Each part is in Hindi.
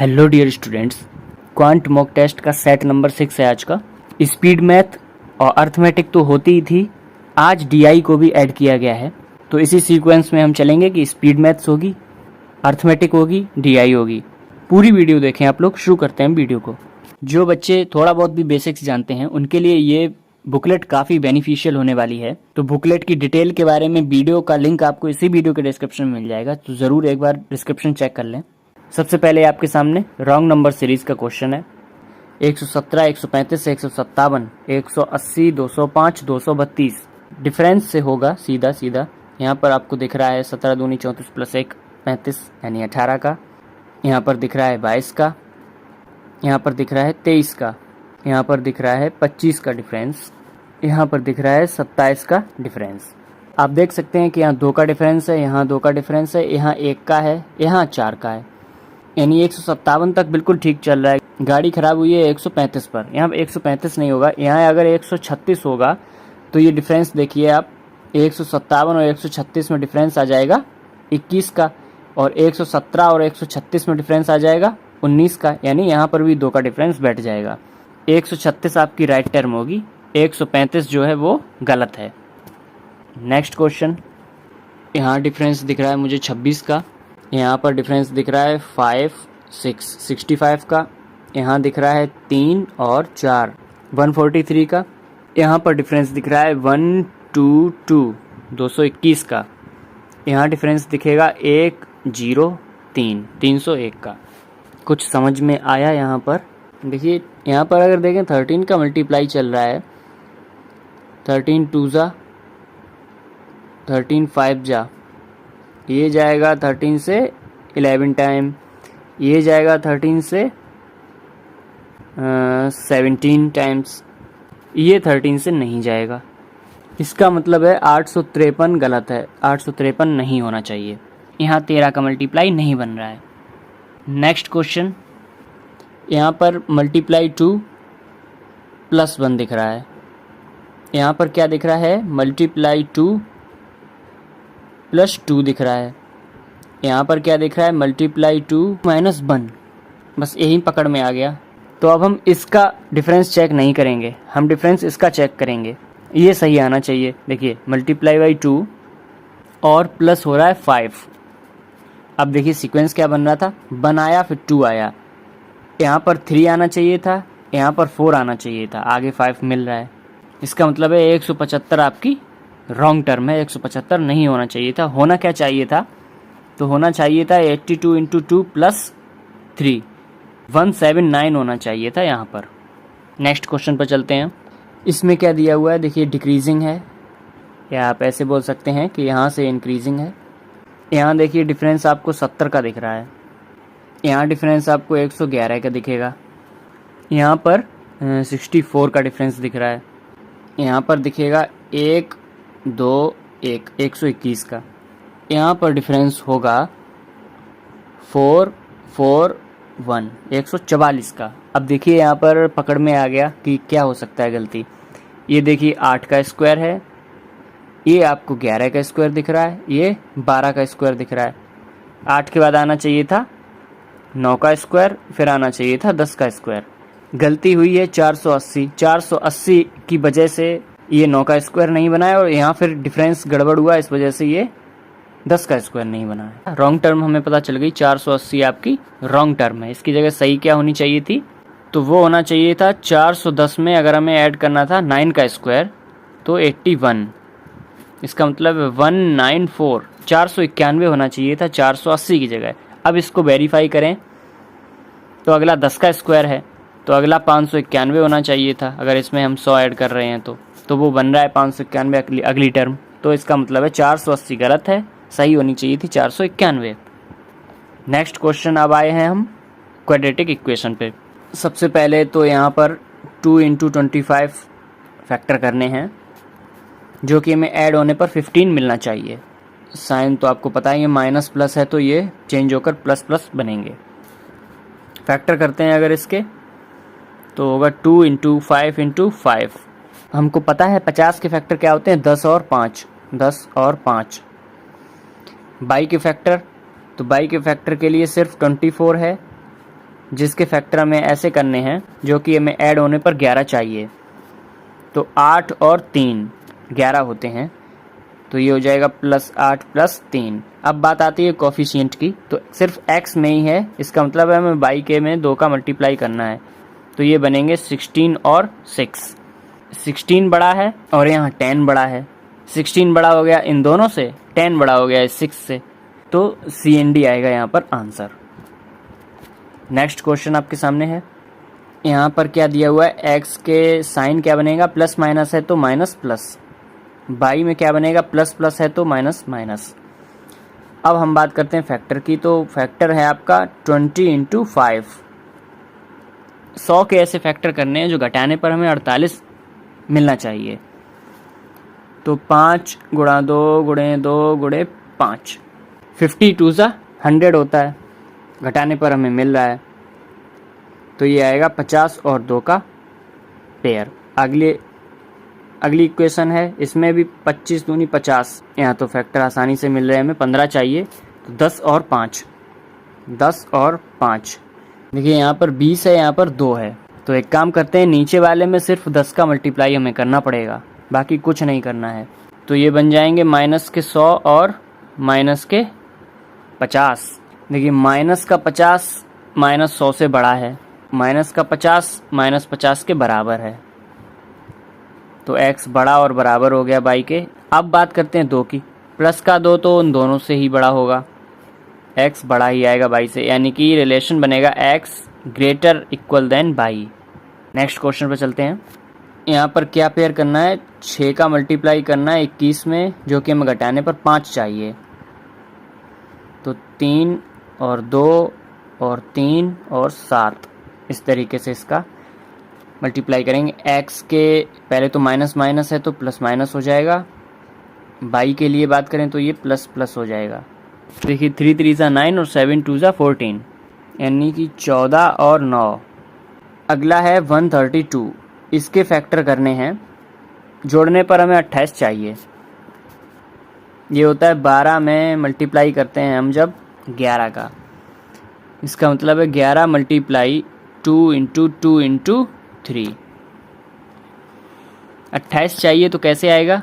Hello dear students, quant mock test का सेट नंबर 6 है आज का। स्पीड मैथ और अर्थमेटिक तो होती ही थी, आज डीआई को भी ऐड किया गया है। तो इसी सीक्वेंस में हम चलेंगे कि स्पीड मैथ्स होगी, अर्थमेटिक होगी, डीआई होगी। पूरी वीडियो देखें आप लोग। शुरू करते हैं वीडियो को। जो बच्चे थोड़ा बहुत भी बेसिक्स जानते हैं उनके लिए ये बुकलेट काफ़ी बेनिफिशियल होने वाली है। तो बुकलेट की डिटेल के बारे में वीडियो का लिंक आपको इसी वीडियो के डिस्क्रिप्शन में मिल जाएगा, तो ज़रूर एक बार डिस्क्रिप्शन चेक कर लें। सबसे पहले आपके सामने रॉन्ग नंबर सीरीज का क्वेश्चन है। 117, 135, 157, 180, 205, 232 डिफरेंस से होगा सीधा सीधा। यहाँ पर आपको दिख रहा है 17 दूनी 34 प्लस 1 35 यानी 18 का। यहाँ पर दिख रहा है 22 का। यहाँ पर दिख रहा है 23 का। यहाँ पर दिख रहा है 25 का डिफरेंस। यहाँ पर दिख रहा है 27 का डिफरेंस। आप देख सकते हैं कि यहाँ 2 का डिफरेंस है, यहाँ 2 का डिफरेंस है, यहाँ 1 का है, यहाँ 4 का है। यानी 157 तक बिल्कुल ठीक चल रहा है। गाड़ी खराब हुई है 135 पर, यहाँ 135 नहीं होगा। यहाँ अगर 136 होगा तो ये डिफरेंस देखिए आप, 157 और 136 में डिफरेंस आ जाएगा 21 का, और 117 और 136 में डिफरेंस आ जाएगा 19 का। यानी यहाँ पर भी 2 का डिफरेंस बैठ जाएगा। 136 आपकी राइट टर्म होगी, 135 जो है वो गलत है। नेक्स्ट क्वेश्चन, यहाँ डिफरेंस दिख रहा है मुझे 26 का। यहाँ पर डिफरेंस दिख रहा है 5, 6, 65 का। यहाँ दिख रहा है 3 और 4, 143 का। यहाँ पर डिफरेंस दिख रहा है 1, 2, 2, 221 का। यहाँ डिफरेंस दिखेगा 1, 0, 3, 301 का। कुछ समझ में आया यहाँ पर? देखिए यहाँ पर अगर देखें 13 का मल्टीप्लाई चल रहा है। 13 2 जा, 13 5 जा, ये जाएगा 13 से 11 टाइम, ये जाएगा 13 से 17 टाइम्स, ये 13 से नहीं जाएगा। इसका मतलब है 853 गलत है, 853 नहीं होना चाहिए। यहाँ 13 का मल्टीप्लाई नहीं बन रहा है। नेक्स्ट क्वेश्चन, यहाँ पर मल्टीप्लाई 2 प्लस 1 दिख रहा है। यहाँ पर क्या दिख रहा है? मल्टीप्लाई 2 प्लस 2 दिख रहा है। यहाँ पर क्या दिख रहा है? Multiply 2 minus 1। बस यही पकड़ में आ गया। तो अब हम इसका डिफरेंस चेक नहीं करेंगे, हम डिफरेंस इसका चेक करेंगे। ये सही आना चाहिए। देखिए मल्टीप्लाई बाई 2 और प्लस हो रहा है 5। अब देखिए सीक्वेंस क्या बन रहा था, 1 आया फिर 2 आया। यहाँ पर 3 आना चाहिए था, यहाँ पर 4 आना चाहिए था, आगे 5 मिल रहा है। इसका मतलब है 175 आपकी रॉन्ग टर्म है। 175 नहीं होना चाहिए था। होना क्या चाहिए था? तो होना चाहिए था 82 इंटू 2 प्लस 3, 179 होना चाहिए था यहाँ पर। नेक्स्ट क्वेश्चन पर चलते हैं। इसमें क्या दिया हुआ है? देखिए डिक्रीजिंग है, या आप ऐसे बोल सकते हैं कि यहाँ से इंक्रीजिंग है। यहाँ देखिए डिफरेंस आपको 70 का दिख रहा है, यहाँ डिफरेंस आपको 111 का दिखेगा। यहाँ पर 64 का डिफरेंस दिख रहा है। यहाँ पर दिखेगा 1, 2, 1, 121 का। यहाँ पर डिफरेंस होगा 4, 4, 1, 144 का। अब देखिए यहाँ पर पकड़ में आ गया कि क्या हो सकता है गलती। ये देखिए 8 का स्क्वायर है, ये आपको 11 का स्क्वायर दिख रहा है, ये 12 का स्क्वायर दिख रहा है। 8 के बाद आना चाहिए था 9 का स्क्वायर, फिर आना चाहिए था 10 का स्क्वायर। गलती हुई है 480। 480 की वजह से ये 9 का स्क्वायर नहीं बनाया, और यहाँ फिर डिफरेंस गड़बड़ हुआ, इस वजह से ये 10 का स्क्वायर नहीं बनाया। रॉन्ग टर्म हमें पता चल गई, 480 आपकी रॉन्ग टर्म है। इसकी जगह सही क्या होनी चाहिए थी? तो वो होना चाहिए था 410 में अगर हमें ऐड करना था 9 का स्क्वायर तो 81। इसका मतलब 194, 491 होना चाहिए था 480 की जगह। अब इसको वेरीफाई करें तो अगला 10 का स्क्वायर है, तो अगला 591 होना चाहिए था। अगर इसमें हम 100 ऐड कर रहे हैं तो वो बन रहा है 591 अगली टर्म। तो इसका मतलब है 480 गलत है, सही होनी चाहिए थी 491। नेक्स्ट क्वेश्चन, अब आए हैं हम क्वाड्रेटिक इक्वेशन पे। सबसे पहले तो यहाँ पर 2 इंटू 25 फैक्टर करने हैं, जो कि हमें ऐड होने पर 15 मिलना चाहिए। साइन तो आपको पता ही है, माइनस प्लस है तो ये चेंज होकर प्लस प्लस बनेंगे। फैक्टर करते हैं अगर इसके, तो होगा 2 इंटू 5 इंटू 5। हमको पता है 50 के फैक्टर क्या होते हैं, 10 और 5, 10 और 5। बाई के फैक्टर, तो बाई के फैक्टर के लिए सिर्फ 24 है, जिसके फैक्टर हमें ऐसे करने हैं जो कि हमें ऐड होने पर 11 चाहिए। तो 8 और 3 11 होते हैं, तो ये हो जाएगा +8 +3। अब बात आती है कोफिशिएंट की, तो सिर्फ x में ही है, इसका मतलब है हमें बाई के में 2 का मल्टीप्लाई करना है। तो ये बनेंगे 16 और 6। 16 बड़ा है और यहाँ 10 बड़ा है। 16 बड़ा हो गया इन दोनों से, 10 बड़ा हो गया 6 से, तो CND आएगा यहाँ पर आंसर। नेक्स्ट क्वेश्चन आपके सामने है। यहाँ पर क्या दिया हुआ है, x के साइन क्या बनेगा, प्लस माइनस है तो माइनस प्लस, बाई में क्या बनेगा, प्लस प्लस है तो माइनस माइनस। अब हम बात करते हैं फैक्टर की, तो फैक्टर है आपका 20 × 5। 100 के ऐसे फैक्टर करने हैं जो घटाने पर हमें 48 मिलना चाहिए। तो 5 × 2 × 2 × 5, 52 100 होता है, घटाने पर हमें मिल रहा है, तो ये आएगा 50 और 2 का पेयर। अगली इक्वेशन है, इसमें भी 25 दूनी 50, यहाँ तो फैक्टर आसानी से मिल रहे हैं, हमें 15 चाहिए, तो 10 और 5, 10 और 5। देखिए यहाँ पर 20 है, यहाँ पर 2 है, तो एक काम करते हैं, नीचे वाले में सिर्फ 10 का मल्टीप्लाई हमें करना पड़ेगा, बाकी कुछ नहीं करना है। तो ये बन जाएंगे -100 और -50। देखिए -50 -100 से बड़ा है, -50 -50 के बराबर है, तो x बड़ा और बराबर हो गया बाई के। अब बात करते हैं 2 की, प्लस का 2 तो उन दोनों से ही बड़ा होगा, x बड़ा ही आएगा बाई से, यानी कि रिलेशन बनेगा x > बाई। नेक्स्ट क्वेश्चन पर चलते हैं। यहाँ पर क्या पेयर करना है, 6 का मल्टीप्लाई करना है 21 में, जो कि हमें घटाने पर 5 चाहिए। तो 3 और 2 और 3 और 7, इस तरीके से इसका मल्टीप्लाई करेंगे। x के पहले तो माइनस माइनस है तो प्लस माइनस हो जाएगा, बाई के लिए बात करें तो ये प्लस प्लस हो जाएगा। देखिए 3 3 9 और 7 2 14, यानी कि 14 और 9। अगला है 132, इसके फैक्टर करने हैं, जोड़ने पर हमें 28 चाहिए। ये होता है 12 में मल्टीप्लाई करते हैं हम जब 11 का, इसका मतलब है 11 × 2 × 2 × 3। 28 चाहिए तो कैसे आएगा,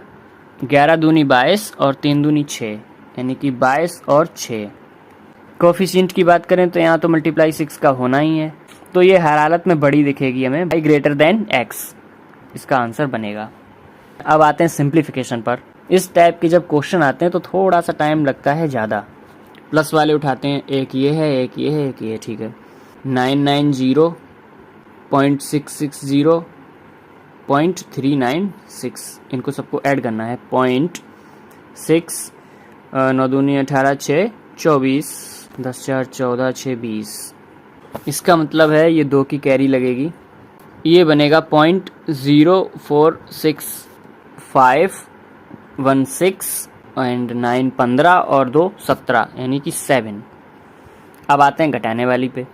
11 दूनी 22 और 3 दूनी 6, यानी कि 22 और 6। कोफिशिएंट की बात करें तो यहाँ तो मल्टीप्लाई 6 का होना ही है, तो ये हर हालत में बड़ी दिखेगी हमें, y > x, इसका आंसर बनेगा। अब आते हैं सिंप्लीफिकेशन पर। इस टाइप के जब क्वेश्चन आते हैं तो थोड़ा सा टाइम लगता है ज़्यादा। प्लस वाले उठाते हैं, एक ये है, एक ये है, एक ये, ठीक है। 990, 0.660, 0.396, इनको सबको ऐड करना है। 0.6 9 दूनी 18 6 24, 10 4 14 6 20। इसका मतलब है ये 2 की कैरी लगेगी, ये बनेगा 0.04615 एंड 9 15 और 2 17, यानी कि 7। अब आते हैं घटाने वाली पे,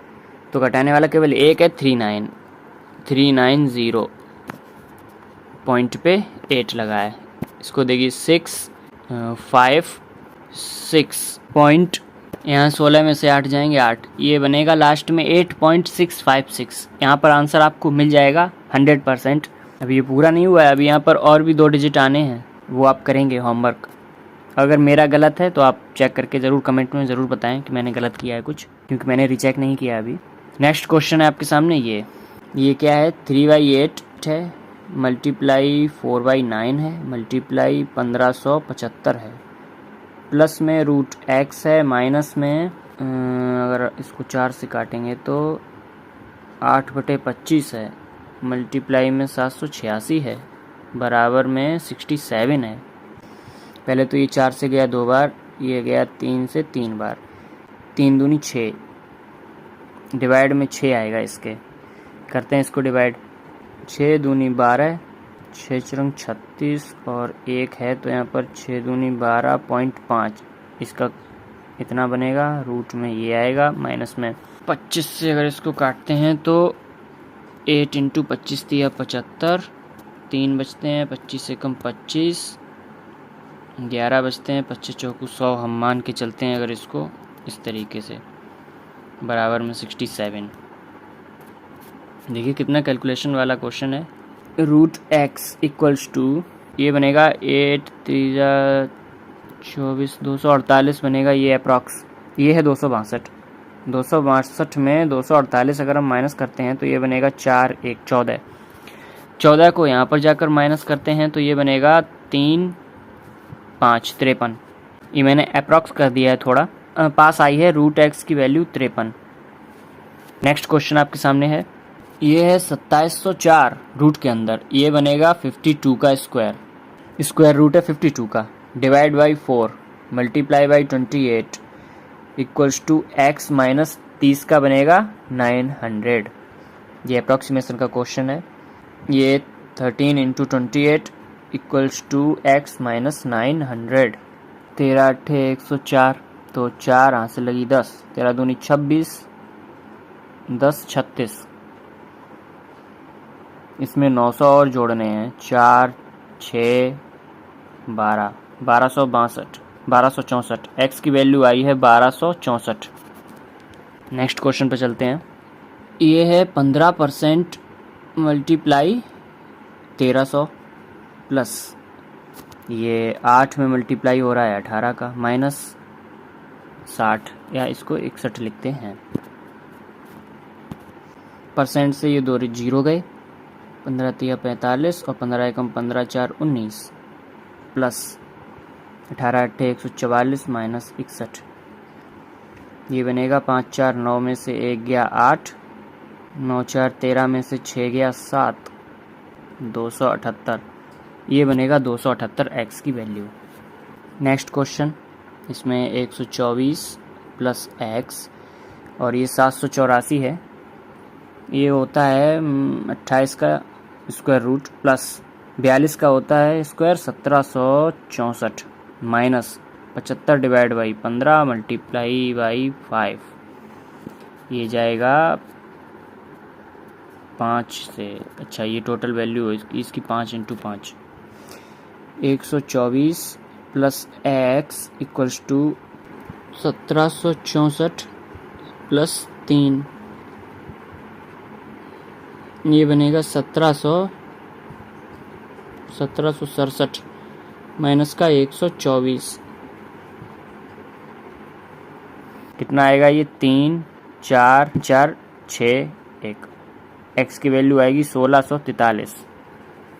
तो घटाने वाला केवल एक है, 390, पॉइंट पे 8 लगा है, इसको देगी 6 5 6 पॉइंट, यहाँ 16 में से 8 जाएंगे 8, ये बनेगा लास्ट में 8.656। यहाँ पर आंसर आपको मिल जाएगा 100%। अभी ये पूरा नहीं हुआ है, अभी यहाँ पर और भी 2 डिजिट आने हैं, वो आप करेंगे होमवर्क। अगर मेरा गलत है तो आप चेक करके ज़रूर कमेंट में ज़रूर बताएं कि मैंने गलत किया है कुछ, क्योंकि मैंने रीचेक नहीं किया अभी। नेक्स्ट क्वेश्चन है आपके सामने, ये क्या है, 3/8 है, मल्टीप्लाई 4/9 है, मल्टीप्लाई 1575 है, प्लस में √x है, माइनस में अगर इसको 4 से काटेंगे तो 8/25 है, मल्टीप्लाई में 786 है, बराबर में 67 है। पहले तो ये 4 से गया 2 बार, ये गया 3 से 3 बार, 3 दूनी 6, डिवाइड में 6 आएगा इसके, करते हैं इसको डिवाइड। 6 दूनी 12, 6 चरंग 36 और 1 है, तो यहाँ पर 6 दूनी 12.5, इसका इतना बनेगा, रूट में ये आएगा, माइनस में 25 से अगर इसको काटते हैं तो 8 × 25 दिया 75, 3 बचते हैं, 25 से कम 25, 11 बचते हैं, 25 चौकू 100 हम मान के चलते हैं अगर इसको इस तरीके से, बराबर में 67। देखिए कितना कैलकुलेशन वाला क्वेश्चन है। रूट एक्स इक्वल्स टू, ये बनेगा 8 3 24 248 बनेगा, ये अप्रॉक्स, ये है 262। 262 में 248 अगर हम माइनस करते हैं तो ये बनेगा 4 1 14। 14 को यहाँ पर जाकर माइनस करते हैं तो ये बनेगा 3 5 53। ये मैंने अप्रॉक्स कर दिया है, थोड़ा पास आई है रूट एक्स की वैल्यू 53। नेक्स्ट क्वेश्चन आपके सामने है, ये है 2704 रूट के अंदर, ये बनेगा 52 का स्क्वायर, स्क्वायर रूट है 52 का, divide by 4 multiply by 28 equals to X minus 30 का बनेगा 900। ये अप्रॉक्सीमेशन का क्वेश्चन है। ये 13 into 28 equals to X minus 900। 13 8 104, तो 4 यहाँ से लगी 10, 13 दूनी 26, 10 36। इसमें 900 और जोड़ने हैं, 4 6 12, 1264। एक्स की वैल्यू आई है 1264। नेक्स्ट क्वेश्चन पे चलते हैं। ये है 15% मल्टीप्लाई 1300 प्लस, ये 8 में मल्टीप्लाई हो रहा है 18 का, माइनस 60 या इसको 61 लिखते हैं। परसेंट से ये दो जीरो गए, 15 3 45 और 15 एकम 15 4 19 प्लस 18 8 144 माइनस 61। ये बनेगा 5 4 9 में से 1 गया 8, 9 4 13 में से 6 गया 7, 278। ये बनेगा 278 एक्स की वैल्यू। नेक्स्ट क्वेश्चन, इसमें 124 प्लस एक्स और ये 784 है, ये होता है 28 का स्क्वायर रूट प्लस 42 का होता है square 1764 minus 75 divide by 15 multiply by 5, ये जाएगा 5 से। अच्छा, ये टोटल वैल्यू है इसकी 5 into 5। 124 plus X equals to 1764 plus 3, ये बनेगा 1767 माइनस का 124, कितना आएगा ये 3 4 4 6 1। एक्स की वैल्यू आएगी 1643।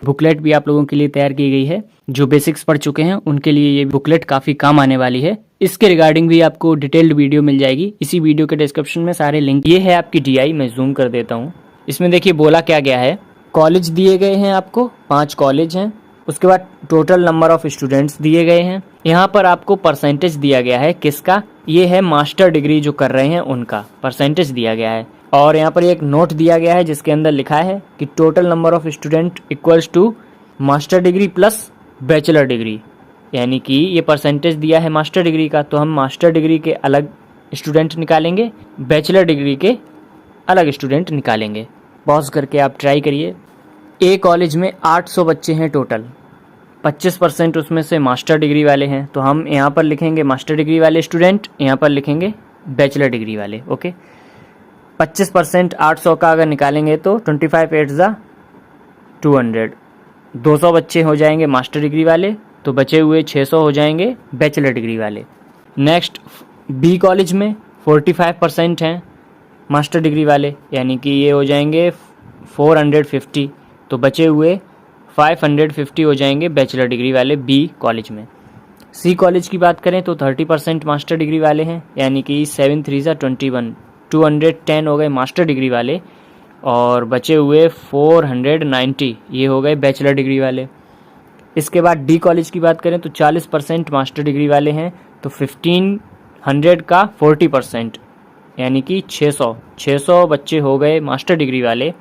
बुकलेट भी आप लोगों के लिए तैयार की गई है, जो बेसिक्स पढ़ चुके हैं उनके लिए ये बुकलेट काफ़ी काम आने वाली है। इसके रिगार्डिंग भी आपको डिटेल्ड वीडियो मिल जाएगी, इसी वीडियो के डिस्क्रिप्शन में सारे लिंक। ये है आपकी DI, मैं जूम कर देता हूँ। इसमें देखिए बोला क्या गया है, कॉलेज दिए गए हैं आपको, 5 कॉलेज हैं, उसके बाद टोटल नंबर ऑफ स्टूडेंट्स दिए गए हैं। यहाँ पर आपको परसेंटेज दिया गया है, किसका, ये है मास्टर डिग्री जो कर रहे हैं उनका परसेंटेज दिया गया है। और यहाँ पर एक नोट दिया गया है जिसके अंदर लिखा है कि total number of student equals to master degree plus bachelor degree, यानी कि ये परसेंटेज दिया है मास्टर डिग्री का, तो हम मास्टर डिग्री के अलग स्टूडेंट निकालेंगे, बैचलर डिग्री के अलग स्टूडेंट निकालेंगे। पॉज करके आप ट्राई करिए। ए कॉलेज में 800 बच्चे हैं टोटल, 25% उसमें से मास्टर डिग्री वाले हैं, तो हम यहाँ पर लिखेंगे मास्टर डिग्री वाले स्टूडेंट, यहाँ पर लिखेंगे बैचलर डिग्री वाले। ओके, 25% 800 का अगर निकालेंगे तो 25 8 ज़ा 200, 200 बच्चे हो जाएंगे मास्टर डिग्री वाले, तो बचे हुए 600 हो जाएंगे बैचलर डिग्री वाले। नेक्स्ट बी कॉलेज में 45% हैं मास्टर डिग्री वाले, यानी कि ये हो जाएंगे 450, तो बचे हुए 550 हो जाएंगे बैचलर डिग्री वाले बी कॉलेज में। सी कॉलेज की बात करें तो 30% मास्टर डिग्री वाले हैं, यानी कि 7 3 ज़ा 21, 210 हो गए मास्टर डिग्री वाले, और बचे हुए 490 ये हो गए बैचलर डिग्री वाले। इसके बाद डी कॉलेज की बात करें तो 40% मास्टर डिग्री वाले हैं, तो 1500 का 40%, यानी कि 600 बच्चे हो गए मास्टर डिग्री वाले,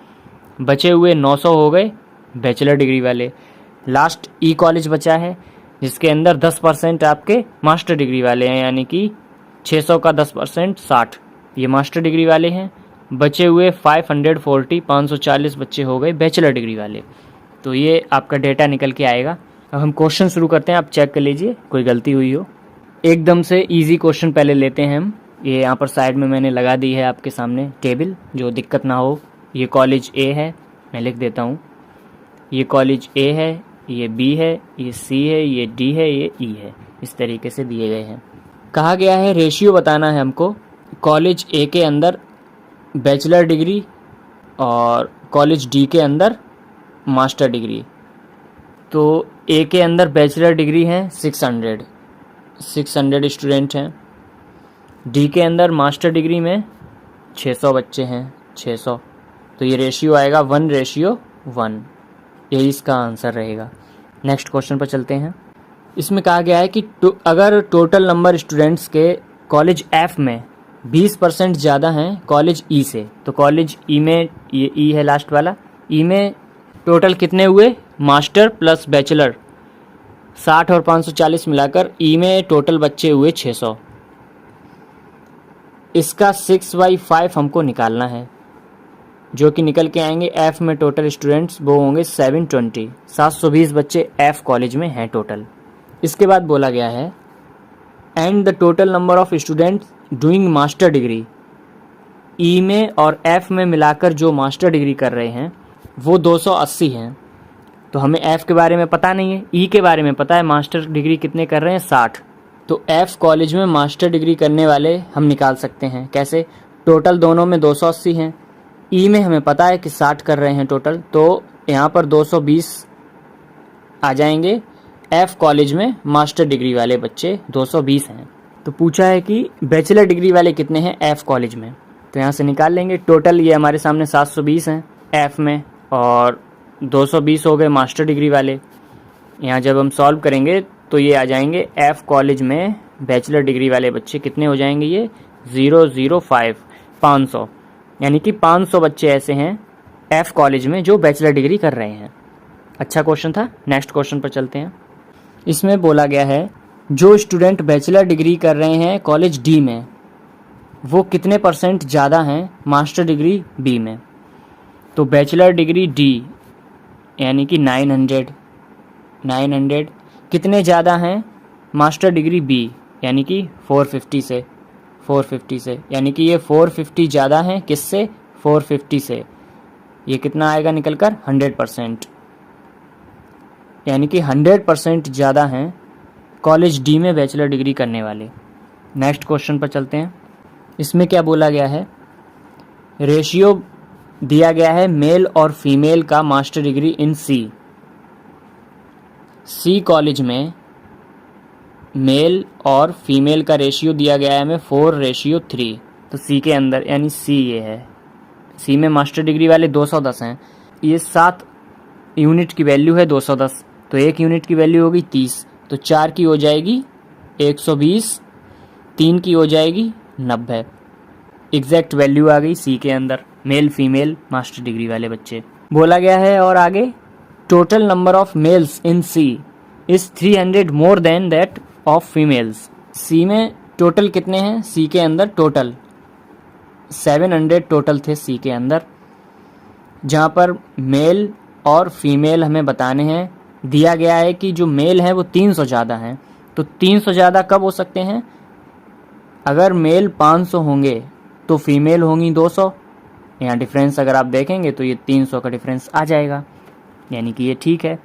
बचे हुए 900 हो गए बैचलर डिग्री वाले। लास्ट ई कॉलेज बचा है जिसके अंदर 10% आपके मास्टर डिग्री वाले हैं, यानी कि 600 का 10% 60 ये मास्टर डिग्री वाले हैं, बचे हुए 540 बच्चे हो गए बैचलर डिग्री वाले। तो ये आपका डेटा निकल के आएगा। अब हम क्वेश्चन शुरू करते हैं, आप चेक कर लीजिए कोई गलती हुई हो। एकदम से इजी क्वेश्चन पहले लेते हैं हम। ये यहाँ पर साइड में मैंने लगा दी है आपके सामने टेबल, जो दिक्कत ना हो ये कॉलेज ए है, मैं लिख देता हूँ, ये कॉलेज ए है, ये बी है, ये सी है, ये डी है, ये ई है। इस तरीके से दिए गए हैं। कहा गया है रेशियो बताना है हमको कॉलेज ए के अंदर बैचलर डिग्री और कॉलेज डी के अंदर मास्टर डिग्री। तो ए के अंदर बैचलर डिग्री हैं 600 स्टूडेंट हैं। डी के अंदर मास्टर डिग्री में 600 बच्चे हैं, 600। तो ये रेशियो आएगा 1:1। यही इसका आंसर रहेगा। नेक्स्ट क्वेश्चन पर चलते हैं। इसमें कहा गया है कि अगर टोटल नंबर स्टूडेंट्स के कॉलेज एफ में 20% ज़्यादा हैं कॉलेज ई से, तो कॉलेज ई में, ये ई है लास्ट वाला, ई में टोटल कितने हुए मास्टर प्लस बैचलर 60 और 540 मिलाकर ई में टोटल बच्चे हुए 600। इसका 6/5 हमको निकालना है, जो कि निकल के आएंगे एफ में टोटल स्टूडेंट्स वो होंगे 720 बच्चे एफ कॉलेज में हैं टोटल। इसके बाद बोला गया है and the total number of students doing master degree, E में और एफ में मिलाकर जो मास्टर डिग्री कर रहे हैं वो 280 हैं। तो हमें एफ के बारे में पता नहीं है, ई के बारे में पता है, मास्टर डिग्री कितने कर रहे हैं 60। तो एफ कॉलेज में मास्टर डिग्री करने वाले हम निकाल सकते हैं कैसे, टोटल दोनों में 280 हैं, ई में हमें पता है कि 60 कर रहे हैं टोटल, तो यहाँ पर 220 आ जाएंगे। एफ कॉलेज में मास्टर डिग्री वाले बच्चे 220 हैं। तो पूछा है कि बैचलर डिग्री वाले कितने हैं एफ कॉलेज में, तो यहाँ से निकाल लेंगे। टोटल ये हमारे सामने 720 हैं एफ में और 220 हो गए मास्टर डिग्री वाले। यहाँ जब हम सॉल्व करेंगे तो ये आ जाएंगे एफ कॉलेज में बैचलर डिग्री वाले बच्चे कितने हो जाएंगे, ये 005 500, यानी कि 500 बच्चे ऐसे हैं एफ कॉलेज में जो बैचलर डिग्री कर रहे हैं। अच्छा क्वेश्चन था। नेक्स्ट क्वेश्चन पर चलते हैं। इसमें बोला गया है जो स्टूडेंट बैचलर डिग्री कर रहे हैं कॉलेज डी में वो कितने % ज़्यादा हैं मास्टर डिग्री बी में। तो बैचलर डिग्री डी यानी कि 900 कितने ज़्यादा हैं मास्टर डिग्री बी यानी कि 450 से, यानी कि ये 450 ज़्यादा हैं किससे, 450 से। ये कितना आएगा निकल कर 100%, यानी कि 100% ज़्यादा हैं कॉलेज डी में बैचलर डिग्री करने वाले। नेक्स्ट क्वेश्चन पर चलते हैं। इसमें क्या बोला गया है, रेशियो दिया गया है मेल और फीमेल का master degree in C college में मेल और फीमेल का रेशियो दिया गया है हमें 4:3। तो सी के अंदर यानी सी ये है, सी में मास्टर डिग्री वाले 210 हैं। ये 7 यूनिट की वैल्यू है 210, तो 1 यूनिट की वैल्यू होगी 30, तो 4 की हो जाएगी 120, 3 की हो जाएगी 90। एग्जैक्ट वैल्यू आ गई सी के अंदर मेल फीमेल मास्टर डिग्री वाले बच्चे। बोला गया है और आगे total number of males in C is 300 more than that of females. C में टोटल कितने हैं, सी के अंदर टोटल 700 टोटल थे सी के अंदर, जहाँ पर मेल और फीमेल हमें बताने हैं। दिया गया है कि जो मेल है वो 300 ज़्यादा हैं। तो 300 ज़्यादा कब हो सकते हैं, अगर मेल 500 होंगे तो फीमेल होंगी 200। यहाँ डिफरेंस अगर आप देखेंगे तो ये 300 का डिफरेंस आ जाएगा, यानी कि ये ठीक है।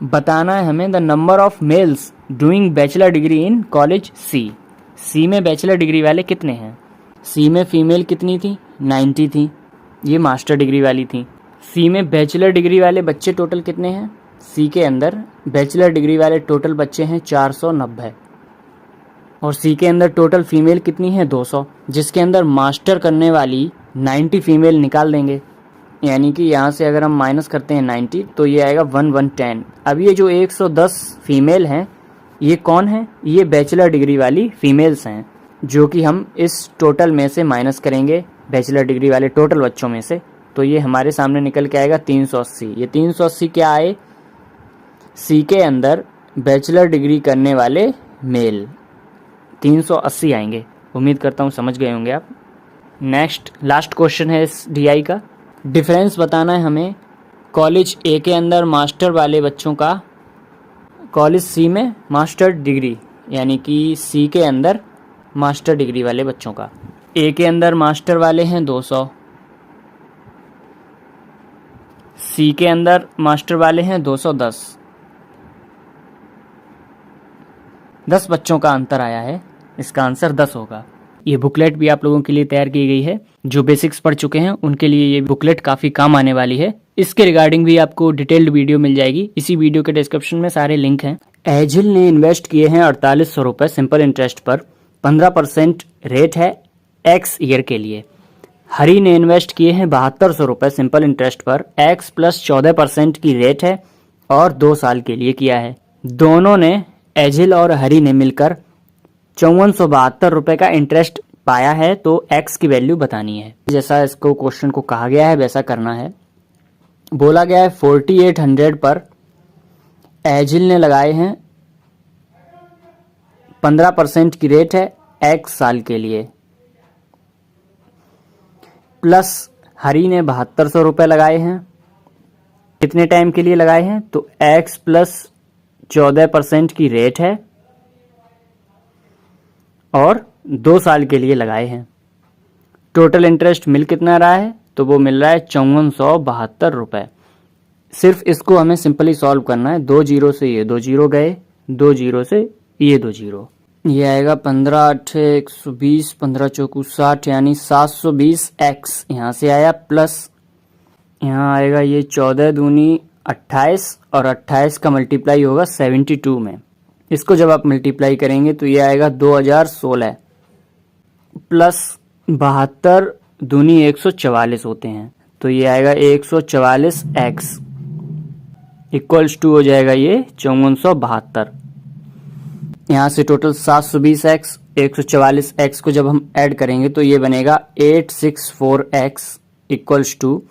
बताना है हमें the number of males doing bachelor degree in college C. C में बैचलर डिग्री वाले कितने हैं, सी में फीमेल कितनी थी 90 थी, ये मास्टर डिग्री वाली थी। सी में बैचलर डिग्री वाले बच्चे टोटल कितने हैं, सी के अंदर बैचलर डिग्री वाले टोटल बच्चे हैं 490, और सी के अंदर टोटल फीमेल कितनी है 200, जिसके अंदर मास्टर करने वाली 90 फीमेल निकाल देंगे, यानी कि यहाँ से अगर हम माइनस करते हैं 90 तो ये आएगा 110। अब ये जो 110 फीमेल हैं ये कौन है, ये बैचलर डिग्री वाली फीमेल्स हैं, जो कि हम इस टोटल में से माइनस करेंगे बैचलर डिग्री वाले टोटल बच्चों में से, तो ये हमारे सामने निकल के आएगा 380। ये 380 क्या आए, सी के अंदर बैचलर डिग्री करने वाले मेल 380 आएंगे। उम्मीद करता हूँ समझ गए होंगे आप। नेक्स्ट लास्ट क्वेश्चन है इस डीआई का। डिफरेंस बताना है हमें कॉलेज ए के अंदर मास्टर वाले बच्चों का कॉलेज सी में मास्टर डिग्री, यानी कि सी के अंदर मास्टर डिग्री वाले बच्चों का। ए के अंदर मास्टर वाले हैं 200, सी के अंदर मास्टर वाले हैं 210। 10 बच्चों का अंतर आया है, इसका आंसर 10 होगा। ये बुकलेट भी आप लोगों के लिए तैयार की गई है, जो बेसिक्स पढ़ चुके हैं उनके लिए ये बुकलेट काफ़ी काम आने वाली है। इसके रिगार्डिंग भी आपको डिटेल्ड वीडियो मिल जाएगी, इसी वीडियो के डिस्क्रिप्शन में सारे लिंक हैं। एजिल ने इन्वेस्ट किए हैं 4800 रुपये सिंपल इंटरेस्ट पर, 15% रेट है एक्स ईयर के लिए। हरी ने इन्वेस्ट किए हैं 7200 रुपये सिंपल इंटरेस्ट पर, एक्स प्लस 14% की रेट है और 2 साल के लिए किया है। दोनों ने, एजिल और हरी ने मिलकर 5472 रुपये का इंटरेस्ट पाया है, तो एक्स की वैल्यू बतानी है। जैसा इसको क्वेश्चन को कहा गया है वैसा करना है। बोला गया है 4800 पर एजिल ने लगाए हैं 15% की रेट है एक्स साल के लिए, प्लस हरी ने 7200 रुपये लगाए हैं। कितने टाइम के लिए लगाए हैं? तो एक्स प्लस 14% की रेट है और 2 साल के लिए लगाए हैं। टोटल इंटरेस्ट मिल कितना रहा है? तो वो मिल रहा है 5472 रुपये। सिर्फ इसको हमें सिंपली सॉल्व करना है। 2 जीरो से ये 2 जीरो गए, 2 जीरो से ये 2 जीरो, ये आएगा 15 8 120, 15 चौकू 60 यानी 720 एक्स यहाँ से आया, प्लस यहाँ आएगा ये 14 दूनी 28 और 28 का मल्टीप्लाई होगा 72 में। इसको जब आप मल्टीप्लाई करेंगे तो ये आएगा 2016 प्लस 72 दूनी 144 होते हैं, तो ये आएगा 144 एक्स इक्वल्स टू हो जाएगा ये 5472। यहाँ से टोटल 720 एक्स 144 एक्स को जब हम ऐड करेंगे तो ये बनेगा 864 एक्स इक्वल्स टू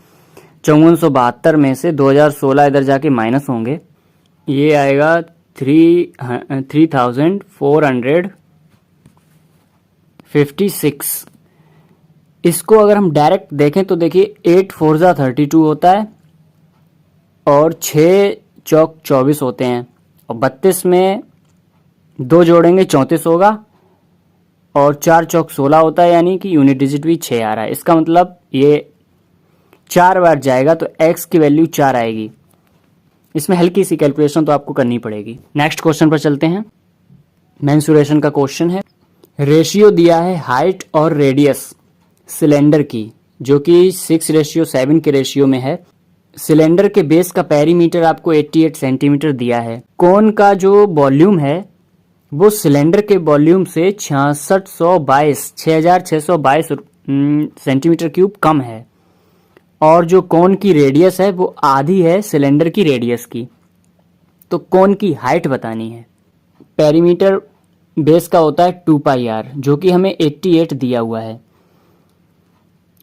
5472 में से 2016 इधर जाके माइनस होंगे, ये आएगा 3456। इसको अगर हम डायरेक्ट देखें तो देखिए 8 4 32 होता है और 6 चौक 24 होते हैं, और 32 में 2 जोड़ेंगे 34 होगा और 4 चौक 16 होता है, यानी कि यूनिट डिजिट भी 6 आ रहा है। इसका मतलब ये 4 बार जाएगा तो x की वैल्यू 4 आएगी। इसमें हल्की सी कैलकुलेशन तो आपको करनी पड़ेगी। नेक्स्ट क्वेश्चन पर चलते हैं। मेंसुरेशन का क्वेश्चन है। रेशियो दिया है हाइट और रेडियस सिलेंडर की, जो कि 6:7 के रेशियो में है। सिलेंडर के बेस का पेरीमीटर आपको 88 सेंटीमीटर दिया है। कोन का जो वॉल्यूम है वो सिलेंडर के वॉल्यूम से 6622 सेंटीमीटर क्यूब कम है, और जो कोन की रेडियस है वो आधी है सिलेंडर की रेडियस की। तो कोन की हाइट बतानी है। पेरीमीटर बेस का होता है 2 पाई आर, जो कि हमें 88 दिया हुआ है।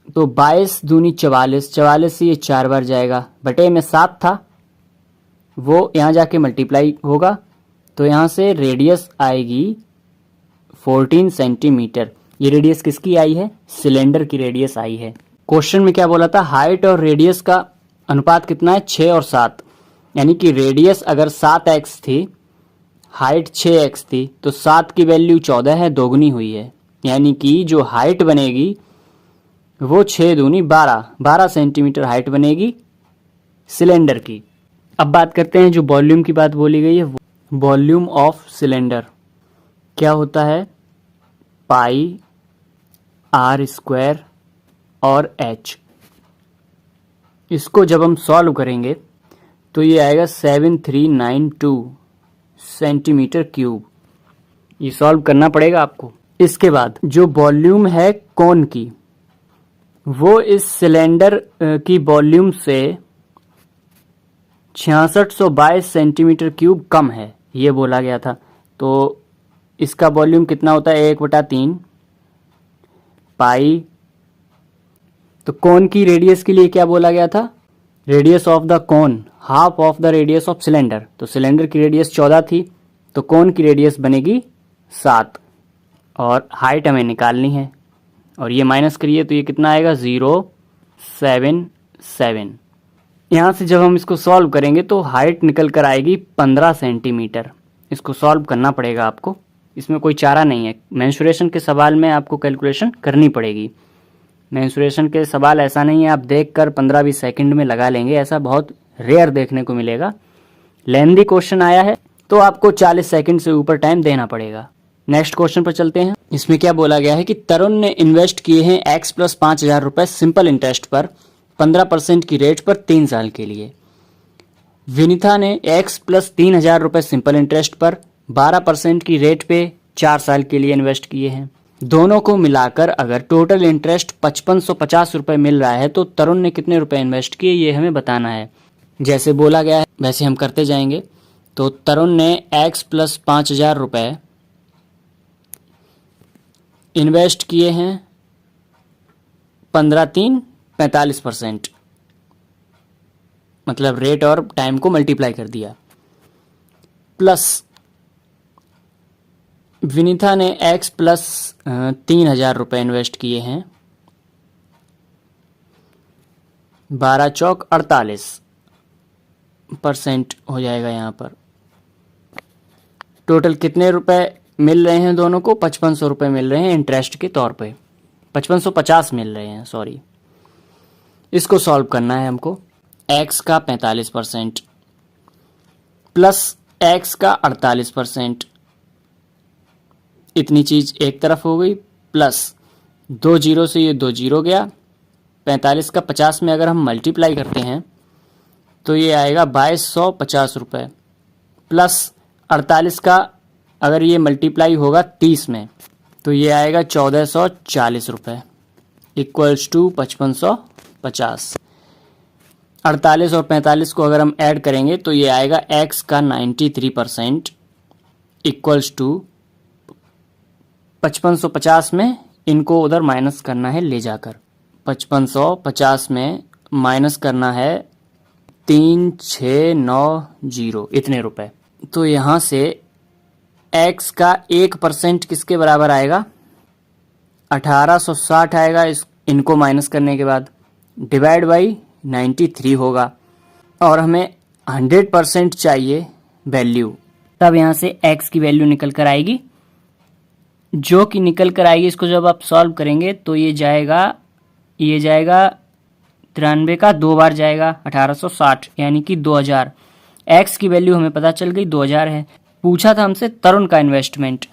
तो 22 दूनी 44, 44 से ये 4 बार जाएगा, बटे में 7 था, वो यहाँ जाके मल्टीप्लाई होगा, तो यहाँ से रेडियस आएगी 14 सेंटीमीटर। ये रेडियस किसकी आई है? सिलेंडर की रेडियस आई है। क्वेश्चन में क्या बोला था? हाइट और रेडियस का अनुपात कितना है? 6 और 7, यानी कि रेडियस अगर 7x थी, हाइट 6x थी, तो 7 की वैल्यू 14 है, दोगुनी हुई है, यानी कि जो हाइट बनेगी वो 6 दूनी 12 सेंटीमीटर हाइट बनेगी सिलेंडर की। अब बात करते हैं जो वॉल्यूम की बात बोली गई है, वॉल्यूम ऑफ सिलेंडर क्या होता है? पाई आर स्क्वायर और h। इसको जब हम सॉल्व करेंगे तो ये आएगा 7392 सेंटीमीटर क्यूब। ये सॉल्व करना पड़ेगा आपको। इसके बाद जो वॉल्यूम है कोन की, वो इस सिलेंडर की वॉल्यूम से 6622 सेंटीमीटर क्यूब कम है, ये बोला गया था। तो इसका वॉल्यूम कितना होता है? 1/3 पाई। तो कोन की रेडियस के लिए क्या बोला गया था? Radius of the cone half of the radius of cylinder. तो सिलेंडर की रेडियस 14 थी, तो कोन की रेडियस बनेगी 7, और हाइट हमें निकालनी है, और ये माइनस करिए तो ये कितना आएगा? 077। यहाँ से जब हम इसको सॉल्व करेंगे तो हाइट निकल कर आएगी 15 सेंटीमीटर। इसको सॉल्व करना पड़ेगा आपको, इसमें कोई चारा नहीं है। मेंसुरेशन के सवाल में आपको कैलकुलेशन करनी पड़ेगी। मेंसुरेशन के सवाल ऐसा नहीं है आप देखकर 15-20 सेकंड में लगा लेंगे, ऐसा बहुत रेयर देखने को मिलेगा। लेंदी क्वेश्चन आया है तो आपको 40 सेकंड से ऊपर टाइम देना पड़ेगा। नेक्स्ट क्वेश्चन पर चलते हैं। इसमें क्या बोला गया है कि तरुण ने इन्वेस्ट किए हैं x + 5,000 रुपए सिंपल इंटरेस्ट पर 15% की रेट पर 3 साल के लिए। विनीता ने x + 3,000 रुपए सिंपल इंटरेस्ट पर 12% की रेट पे 4 साल के लिए इन्वेस्ट किए हैं। दोनों को मिलाकर अगर टोटल इंटरेस्ट 5550 रुपए मिल रहा है तो तरुण ने कितने रुपए इन्वेस्ट किए ये हमें बताना है। जैसे बोला गया है वैसे हम करते जाएंगे। तो तरुण ने x + 5,000 रुपए इन्वेस्ट किए हैं 15×3 45%, मतलब रेट और टाइम को मल्टीप्लाई कर दिया, प्लस विनीता ने x + 3,000 रुपए इन्वेस्ट किए हैं 12 चौक 48% हो जाएगा। यहाँ पर टोटल कितने रुपए मिल रहे हैं दोनों को? 5500 रुपए मिल रहे हैं इंटरेस्ट के तौर पे, 5550 मिल रहे हैं, सॉरी। इसको सॉल्व करना है हमको। x का 45% प्लस x का 48%, इतनी चीज एक तरफ हो गई, प्लस 2 जीरो से ये 2 जीरो गया। 45 का 50 में अगर हम मल्टीप्लाई करते हैं तो ये आएगा 2250 रुपये, प्लस 48 का अगर ये मल्टीप्लाई होगा 30 में तो ये आएगा 1440 रुपये इक्वल्स टू 5550। 48 और 45 को अगर हम ऐड करेंगे तो ये आएगा x का 93% इक्वल्स टू 5550 में इनको उधर माइनस करना है ले जाकर, 5550 में माइनस करना है 3690 इतने रुपए। तो यहाँ से x का 1% किसके बराबर आएगा? 1860 आएगा। इनको माइनस करने के बाद डिवाइड बाई 93 होगा और हमें 100% चाहिए वैल्यू, तब यहाँ से x की वैल्यू निकल कर आएगी। जो कि निकल कर आएगी इसको जब आप सॉल्व करेंगे तो ये जाएगा 93 का 2 बार जाएगा 1860 यानी कि 2000। x की वैल्यू हमें पता चल गई 2000 है। पूछा था हमसे तरुण का इन्वेस्टमेंट।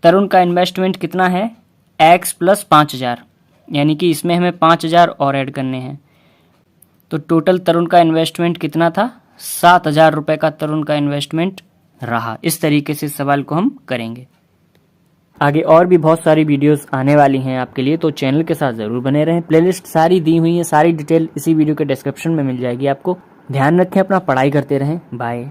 तरुण का इन्वेस्टमेंट कितना है? x + 5000 यानी कि इसमें हमें 5000 और ऐड करने हैं। तो टोटल तरुण का इन्वेस्टमेंट कितना था? 7000 रुपये का तरुण का इन्वेस्टमेंट रहा। इस तरीके से सवाल को हम करेंगे। आगे और भी बहुत सारी वीडियोस आने वाली हैं आपके लिए, तो चैनल के साथ ज़रूर बने रहें। प्लेलिस्ट सारी दी हुई है, सारी डिटेल इसी वीडियो के डिस्क्रिप्शन में मिल जाएगी आपको। ध्यान रखें, अपना पढ़ाई करते रहें। बाय।